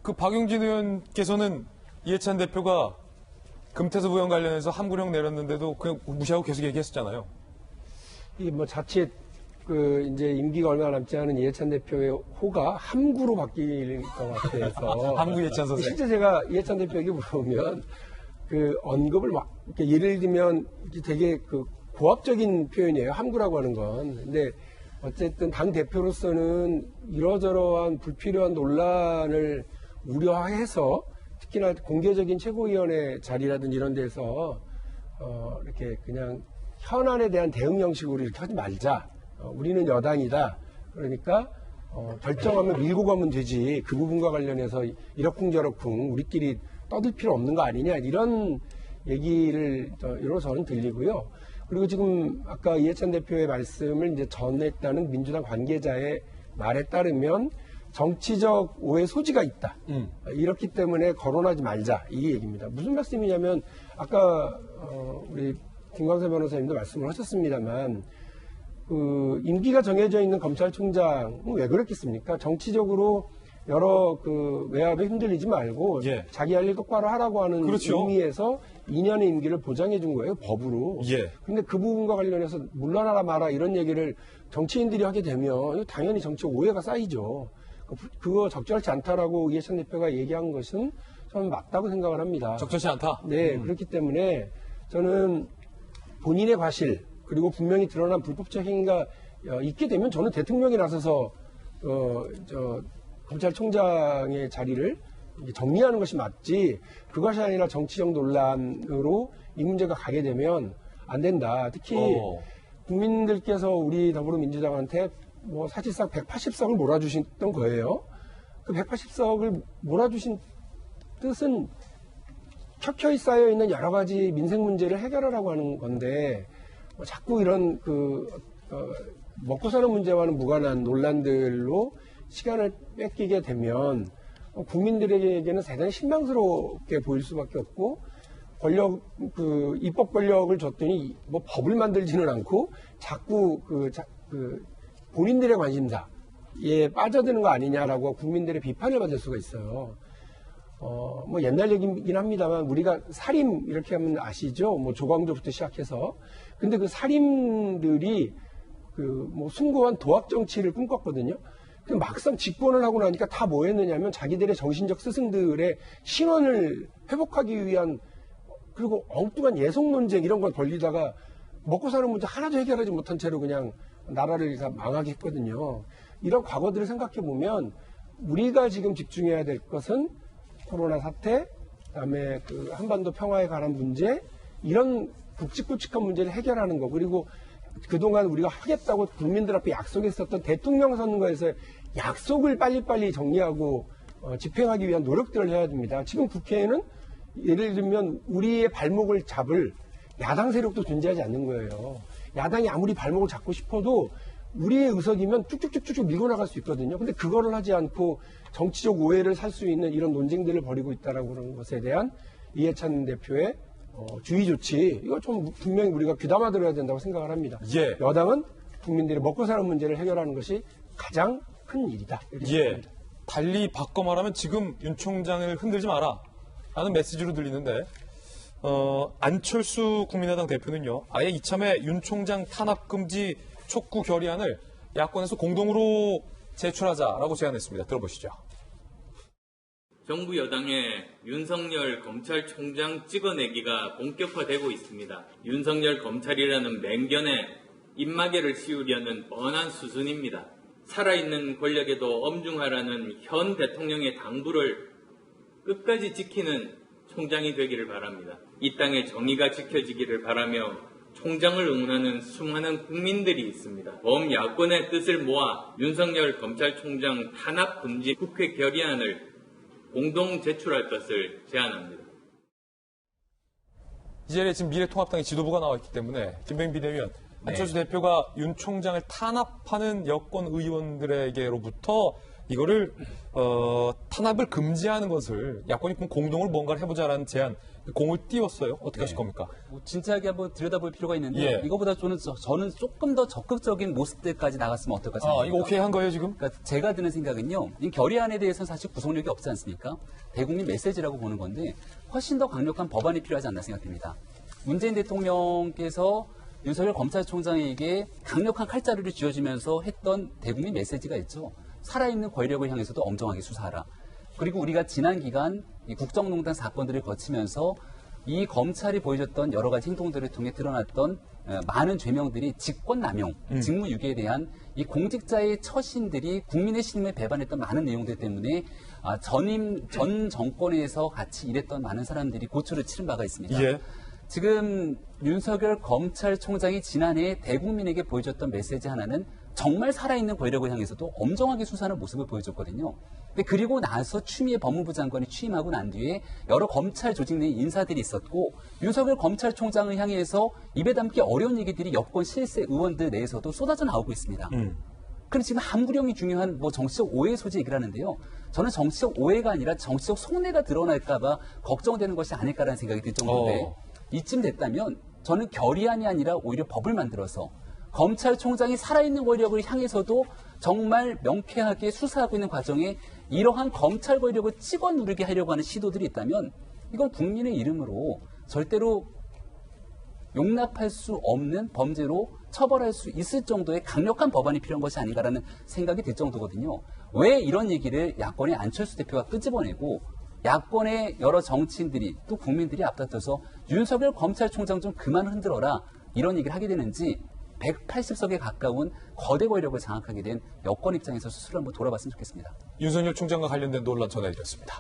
그 박용진 의원께서는 이해찬 대표가 금태섭 의원 관련해서 함구령 내렸는데도 그냥 무시하고 계속 얘기했었잖아요. 이 뭐 자칫 이제 임기가 얼마 남지 않은 이해찬 대표의 호가 함구로 바뀔 것 같아서. 함구 이해찬 선생. 실제 제가 이해찬 대표에게 물어보면 언급을 막 예를 들면 되게 고압적인 표현이에요. 함구라고 하는 건. 근데 어쨌든 당 대표로서는 이러저러한 불필요한 논란을 우려해서 특히나 공개적인 최고위원회 자리라든지 이런 데서 이렇게 그냥 현안에 대한 대응 형식으로 이렇게 하지 말자. 우리는 여당이다. 그러니까 결정하면 밀고 가면 되지. 그 부분과 관련해서 이러쿵저러쿵 우리끼리 떠들 필요 없는 거 아니냐. 이런 얘기를 저는 들리고요. 그리고 지금 아까 이해찬 대표의 말씀을 이제 전했다는 민주당 관계자의 말에 따르면 정치적 오해 소지가 있다. 이렇기 때문에 거론하지 말자. 이 얘기입니다. 무슨 말씀이냐면 아까 우리 김광세 변호사님도 말씀을 하셨습니다만 임기가 정해져 있는 검찰총장은 왜 그렇겠습니까? 정치적으로 여러 외압에 흔들리지 말고 예. 자기 할 일 똑바로 하라고 하는 그렇죠. 의미에서 2년의 임기를 보장해 준 거예요, 법으로. 예. 근데 그 부분과 관련해서 물러나라 마라 이런 얘기를 정치인들이 하게 되면 당연히 정치 오해가 쌓이죠. 그거 적절치 않다라고 이해찬 대표가 얘기한 것은 저는 맞다고 생각을 합니다. 적절치 않다? 네, 그렇기 때문에 저는 본인의 과실 그리고 분명히 드러난 불법적 행위가 있게 되면 저는 대통령이 나서서 검찰총장의 자리를 정리하는 것이 맞지 그것이 아니라 정치적 논란으로 이 문제가 가게 되면 안 된다. 특히 국민들께서 우리 더불어민주당한테 사실상 180석을 몰아주셨던 거예요. 그 180석을 몰아주신 뜻은 켜켜이 쌓여있는 여러 가지 민생 문제를 해결하라고 하는 건데 자꾸 이런 먹고 사는 문제와는 무관한 논란들로 시간을 뺏기게 되면 국민들에게는 대단히 실망스럽게 보일 수밖에 없고 입법 권력을 줬더니 법을 만들지는 않고 자꾸 본인들의 관심사에 빠져드는 거 아니냐라고 국민들의 비판을 받을 수가 있어요. 옛날 얘기긴 합니다만 우리가 살인 이렇게 하면 아시죠? 조광조부터 시작해서. 근데 그 살인들이 숭고한 도학 정치를 꿈꿨거든요. 근데 막상 집권을 하고 나니까 다 뭐 했느냐면 자기들의 정신적 스승들의 신원을 회복하기 위한 그리고 엉뚱한 예속 논쟁 이런 걸 벌리다가 먹고 사는 문제 하나도 해결하지 못한 채로 그냥 나라를 다 망하게 했거든요. 이런 과거들을 생각해 보면 우리가 지금 집중해야 될 것은 코로나 사태, 그다음에 한반도 평화에 관한 문제, 이런 굵직굵직한 문제를 해결하는 거. 그리고 그동안 우리가 하겠다고 국민들 앞에 약속했었던 대통령 선거에서 약속을 빨리빨리 정리하고 집행하기 위한 노력들을 해야 됩니다. 지금 국회에는 예를 들면 우리의 발목을 잡을 야당 세력도 존재하지 않는 거예요. 야당이 아무리 발목을 잡고 싶어도 우리의 의석이면 쭉쭉쭉쭉 밀고 나갈 수 있거든요. 근데 그거를 하지 않고 정치적 오해를 살 수 있는 이런 논쟁들을 벌이고 있다라고 하는 것에 대한 이해찬 대표의 주의 조치, 이거 좀 분명히 우리가 귀담아 들어야 된다고 생각을 합니다. 예. 여당은 국민들이 먹고 사는 문제를 해결하는 것이 가장 큰 일이다. 예. 달리 바꿔 말하면 지금 윤 총장을 흔들지 마라 라는 메시지로 들리는데 안철수 국민의당 대표는요. 아예 이참에 윤 총장 탄압금지 촉구 결의안을 야권에서 공동으로 제출하자라고 제안했습니다. 들어보시죠. 정부 여당의 윤석열 검찰총장 찍어내기가 본격화되고 있습니다. 윤석열 검찰이라는 맹견에 입마개를 씌우려는 뻔한 수순입니다. 살아있는 권력에도 엄중하라는 현 대통령의 당부를 끝까지 지키는 총장이 되기를 바랍니다. 이 땅의 정의가 지켜지기를 바라며 총장을 응원하는 수많은 국민들이 있습니다. 범야권의 뜻을 모아 윤석열 검찰총장 탄압 금지 국회 결의안을 공동 제출할 것을 제안합니다. 이 자리에 지금 미래통합당의 지도부가 나와 있기 때문에 김병인 비대위원, 안철수 대표가 윤 총장을 탄압하는 여권 의원들에게로부터 이거를 탄압을 금지하는 것을 야권이 공동으로 뭔가를 해보자라는 제안 공을 띄웠어요. 어떻게 하실 겁니까? 뭐 진지하게 한번 들여다볼 필요가 있는데 예. 이거보다 저는 조금 더 적극적인 모습들까지 나갔으면 어떨까 생각합니다. 이거 오케이 한 거예요 지금? 그러니까 제가 드는 생각은요. 이 결의안에 대해서는 사실 구속력이 없지 않습니까? 대국민 메시지라고 보는 건데 훨씬 더 강력한 법안이 필요하지 않나 생각됩니다. 문재인 대통령께서 윤석열 검찰총장에게 강력한 칼자루를 쥐어주면서 했던 대국민 메시지가 있죠. 살아있는 권력을 향해서도 엄정하게 수사하라. 그리고 우리가 지난 기간 이 국정농단 사건들을 거치면서 이 검찰이 보여줬던 여러 가지 행동들을 통해 드러났던 많은 죄명들이 직권남용, 직무유기에 대한 이 공직자의 처신들이 국민의 신임을 배반했던 많은 내용들 때문에 전 정권에서 같이 일했던 많은 사람들이 고초를 치른 바가 있습니다. 예. 지금 윤석열 검찰총장이 지난해 대국민에게 보여줬던 메시지 하나는 정말 살아있는 권력을 향해서도 엄정하게 수사하는 모습을 보여줬거든요. 근데 그리고 나서 추미애 법무부 장관이 취임하고 난 뒤에 여러 검찰 조직 내 인사들이 있었고 윤석열 검찰총장을 향해서 입에 담기 어려운 얘기들이 여권 실세 의원들 내에서도 쏟아져 나오고 있습니다. 그럼 지금 함구령이 중요한 뭐 정치적 오해 소지 얘기를 하는데요. 저는 정치적 오해가 아니라 정치적 속내가 드러날까봐 걱정되는 것이 아닐까라는 생각이 들 정도인데 이쯤 됐다면 저는 결의안이 아니라 오히려 법을 만들어서 검찰총장이 살아있는 권력을 향해서도 정말 명쾌하게 수사하고 있는 과정에 이러한 검찰 권력을 찍어 누르게 하려고 하는 시도들이 있다면 이건 국민의 이름으로 절대로 용납할 수 없는 범죄로 처벌할 수 있을 정도의 강력한 법안이 필요한 것이 아닌가라는 생각이 들 정도거든요. 왜 이런 얘기를 야권의 안철수 대표가 끄집어내고 야권의 여러 정치인들이 또 국민들이 앞다퉈서 윤석열 검찰총장 좀 그만 흔들어라 이런 얘기를 하게 되는지 180석에 가까운 거대 권력을 장악하게 된 여권 입장에서 스스로 한번 돌아봤으면 좋겠습니다. 윤석열 총장과 관련된 논란 전해드렸습니다.